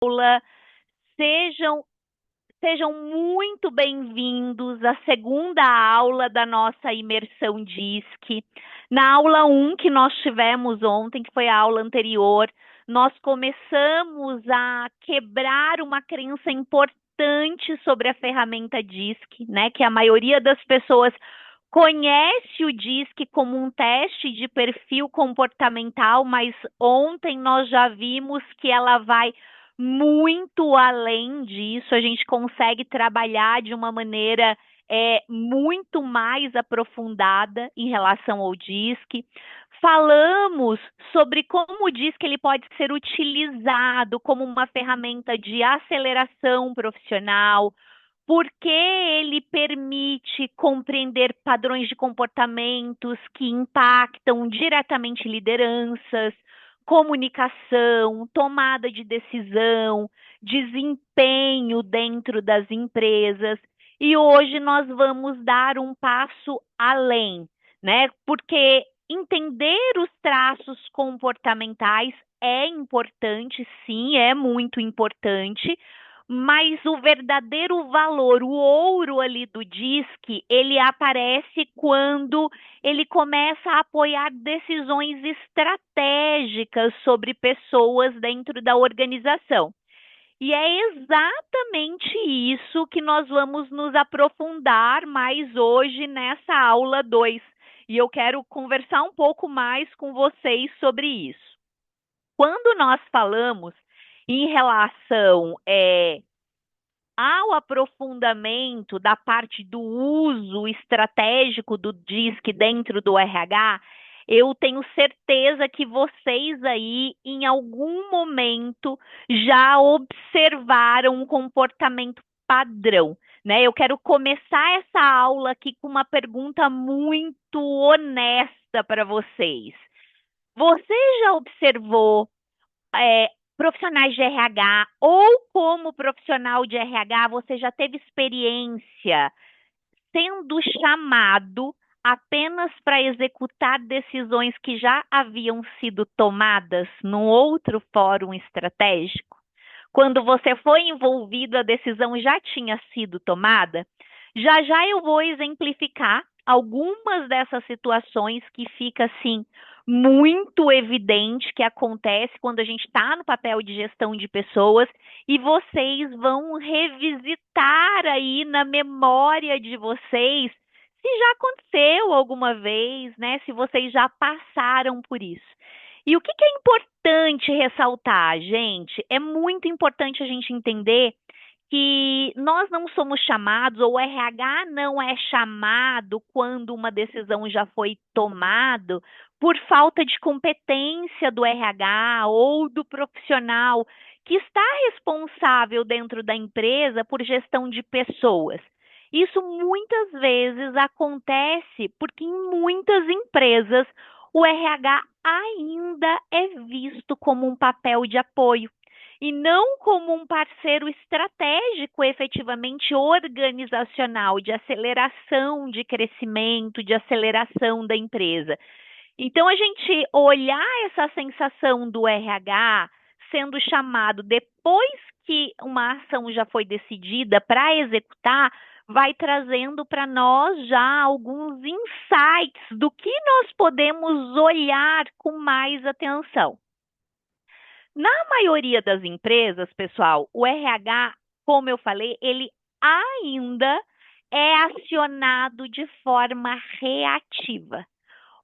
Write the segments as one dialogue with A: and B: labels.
A: aula. Sejam, sejam muito bem-vindos à segunda aula da nossa imersão DISC. Na aula 1 que nós tivemos ontem, que foi a aula anterior, nós começamos a quebrar uma crença importante sobre a ferramenta DISC, né? Que a maioria das pessoas conhece o DISC como um teste de perfil comportamental, mas ontem nós já vimos que ela vai muito além disso. A gente consegue trabalhar de uma maneira muito mais aprofundada em relação ao DISC. Falamos sobre como o DISC ele pode ser utilizado como uma ferramenta de aceleração profissional, porque ele permite compreender padrões de comportamentos que impactam diretamente lideranças, comunicação, tomada de decisão, desempenho dentro das empresas. E hoje nós vamos dar um passo além, né? Porque entender os traços comportamentais é importante, sim, é muito importante, mas o verdadeiro valor, o ouro ali do DISC, ele aparece quando ele começa a apoiar decisões estratégicas sobre pessoas dentro da organização. E é exatamente isso que nós vamos nos aprofundar mais hoje nessa aula 2. E eu quero conversar um pouco mais com vocês sobre isso. Quando nós falamos em relação ao aprofundamento da parte do uso estratégico do DISC dentro do RH, eu tenho certeza que vocês aí, em algum momento, já observaram um comportamento padrão, né? Eu quero começar essa aula aqui com uma pergunta muito honesta para vocês. Você já observou profissionais de RH ou como profissional de RH, você já teve experiência sendo chamado apenas para executar decisões que já haviam sido tomadas num outro fórum estratégico? Quando você foi envolvido, a decisão já tinha sido tomada? Já já eu vou exemplificar algumas dessas situações que fica assim muito evidente que acontece quando a gente está no papel de gestão de pessoas, e vocês vão revisitar aí na memória de vocês se já aconteceu alguma vez, né? Se vocês já passaram por isso. E o que que é importante ressaltar, gente? É muito importante a gente entender que nós não somos chamados, ou o RH não é chamado quando uma decisão já foi tomada por falta de competência do RH ou do profissional que está responsável dentro da empresa por gestão de pessoas. Isso muitas vezes acontece porque em muitas empresas o RH ainda é visto como um papel de apoio e não como um parceiro estratégico, efetivamente organizacional, de aceleração de crescimento, de aceleração da empresa. Então, a gente olhar essa sensação do RH sendo chamado depois que uma ação já foi decidida para executar, vai trazendo para nós já alguns insights do que nós podemos olhar com mais atenção. Na maioria das empresas, pessoal, o RH, como eu falei, ele ainda é acionado de forma reativa.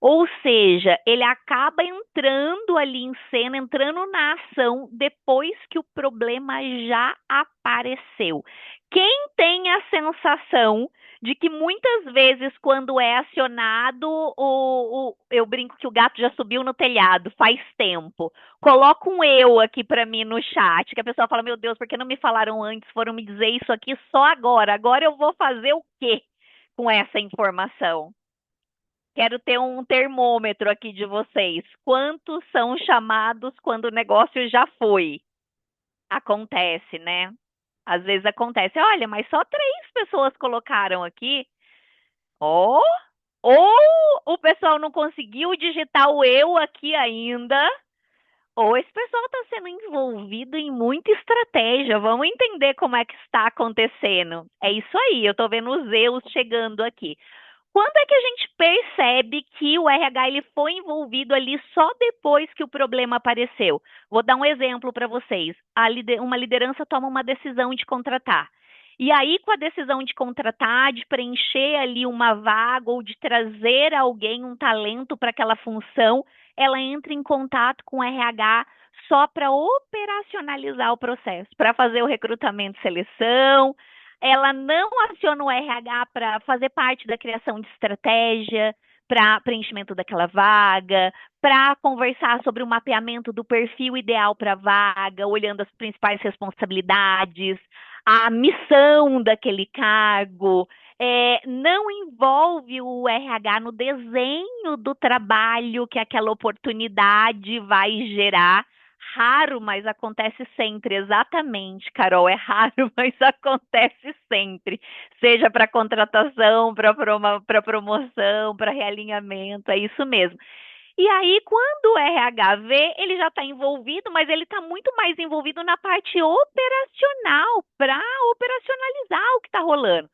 A: Ou seja, ele acaba entrando ali em cena, entrando na ação depois que o problema já apareceu. Quem tem a sensação de que muitas vezes, quando é acionado, eu brinco que o gato já subiu no telhado faz tempo. Coloca um eu aqui para mim no chat, que a pessoa fala: Meu Deus, por que não me falaram antes? Foram me dizer isso aqui só agora. Agora eu vou fazer o quê com essa informação? Quero ter um termômetro aqui de vocês. Quantos são chamados quando o negócio já foi? Acontece, né? Às vezes acontece. Olha, mas só 3 pessoas colocaram aqui. Ó, ou o pessoal não conseguiu digitar o eu aqui ainda, Ou esse pessoal está sendo envolvido em muita estratégia. Vamos entender como é que está acontecendo. É isso aí, eu estou vendo os erros chegando aqui. Quando é que a gente percebe que o RH ele foi envolvido ali só depois que o problema apareceu? Vou dar um exemplo para vocês. Uma liderança toma uma decisão de contratar. E aí, com a decisão de contratar, de preencher ali uma vaga ou de trazer alguém, um talento para aquela função, ela entra em contato com o RH só para operacionalizar o processo, para fazer o recrutamento e seleção. Ela não aciona o RH para fazer parte da criação de estratégia, para preenchimento daquela vaga, para conversar sobre o mapeamento do perfil ideal para a vaga, olhando as principais responsabilidades, a missão daquele cargo. Não envolve o RH no desenho do trabalho que aquela oportunidade vai gerar. Raro, mas acontece sempre, exatamente, Carol, é raro, mas acontece sempre, seja para contratação, para promoção, para realinhamento, é isso mesmo. E aí, quando o RH vê, ele já está envolvido, mas ele está muito mais envolvido na parte operacional, para operacionalizar o que está rolando.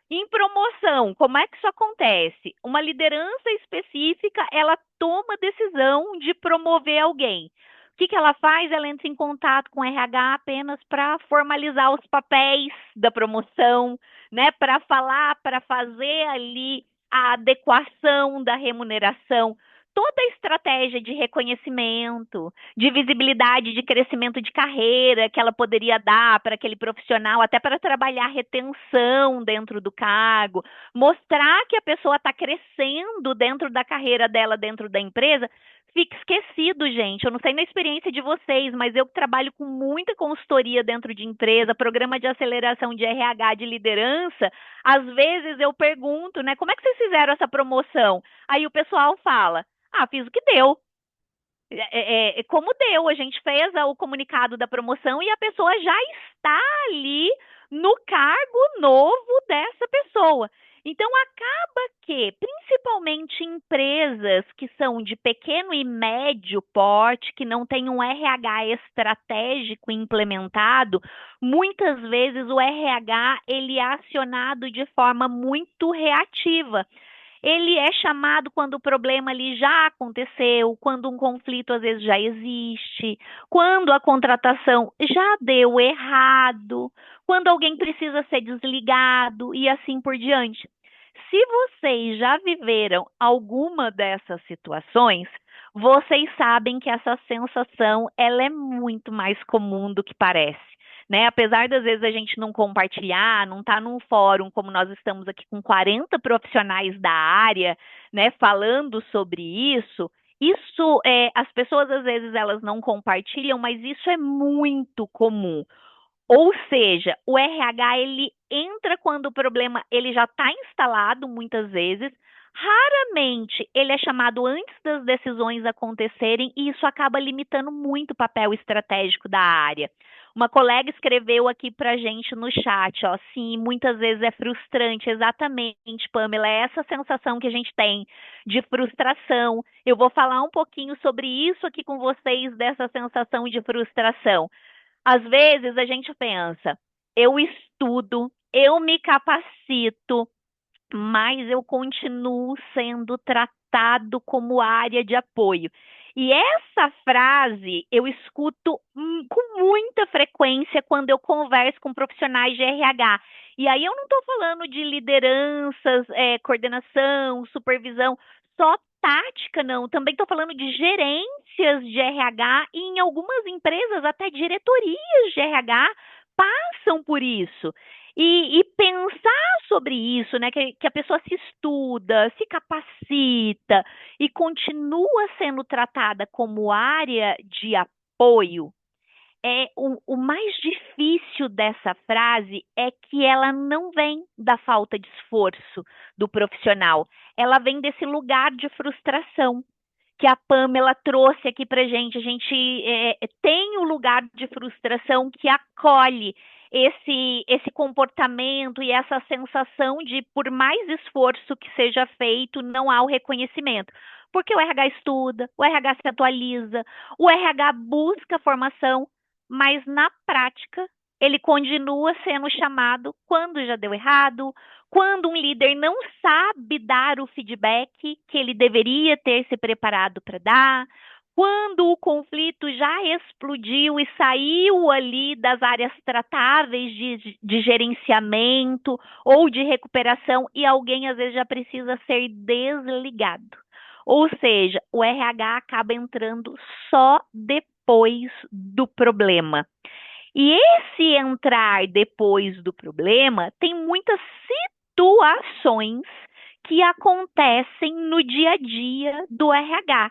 A: Em promoção, como é que isso acontece? Uma liderança específica, ela toma a decisão de promover alguém. O que ela faz? Ela entra em contato com o RH apenas para formalizar os papéis da promoção, né? Para falar, para fazer ali a adequação da remuneração, toda a estratégia de reconhecimento, de visibilidade, de crescimento de carreira que ela poderia dar para aquele profissional, até para trabalhar retenção dentro do cargo, mostrar que a pessoa está crescendo dentro da carreira dela, dentro da empresa, fica esquecido, gente. Eu não sei na experiência de vocês, mas eu que trabalho com muita consultoria dentro de empresa, programa de aceleração de RH, de liderança, às vezes eu pergunto, né, como é que vocês fizeram essa promoção? Aí o pessoal fala, ah, fiz o que deu. Como deu, a gente fez o comunicado da promoção e a pessoa já está ali no cargo novo dessa pessoa. Então, acaba que, principalmente empresas que são de pequeno e médio porte, que não têm um RH estratégico implementado, muitas vezes o RH ele é acionado de forma muito reativa. Ele é chamado quando o problema ali já aconteceu, quando um conflito às vezes já existe, quando a contratação já deu errado, quando alguém precisa ser desligado e assim por diante. Se vocês já viveram alguma dessas situações, vocês sabem que essa sensação ela é muito mais comum do que parece. Né? Apesar das vezes a gente não compartilhar, não estar num fórum como nós estamos aqui com 40 profissionais da área, né, falando sobre isso as pessoas às vezes elas não compartilham, mas isso é muito comum. Ou seja, o RH ele entra quando o problema ele já está instalado muitas vezes. Raramente ele é chamado antes das decisões acontecerem e isso acaba limitando muito o papel estratégico da área. Uma colega escreveu aqui para gente no chat, ó, sim, muitas vezes é frustrante, exatamente, Pamela, é essa sensação que a gente tem de frustração. Eu vou falar um pouquinho sobre isso aqui com vocês, dessa sensação de frustração. Às vezes a gente pensa, eu estudo, eu me capacito, mas eu continuo sendo tratado como área de apoio. E essa frase eu escuto com muita frequência quando eu converso com profissionais de RH. E aí eu não estou falando de lideranças, coordenação, supervisão, só tática, não. Também estou falando de gerências de RH e em algumas empresas até diretorias de RH passam por isso. E pensar sobre isso, né? Que a pessoa se estuda, se capacita e continua sendo tratada como área de apoio. O mais difícil dessa frase é que ela não vem da falta de esforço do profissional, ela vem desse lugar de frustração que a Pamela trouxe aqui para gente. A gente tem o lugar de frustração que acolhe esse comportamento e essa sensação de, por mais esforço que seja feito, não há o reconhecimento. Porque o RH estuda, o RH se atualiza, o RH busca formação, mas na prática ele continua sendo chamado quando já deu errado, quando um líder não sabe dar o feedback que ele deveria ter se preparado para dar, quando o conflito já explodiu e saiu ali das áreas tratáveis de gerenciamento ou de recuperação e alguém às vezes já precisa ser desligado. Ou seja, o RH acaba entrando só depois do problema. E esse entrar depois do problema tem muitas situações que acontecem no dia a dia do RH.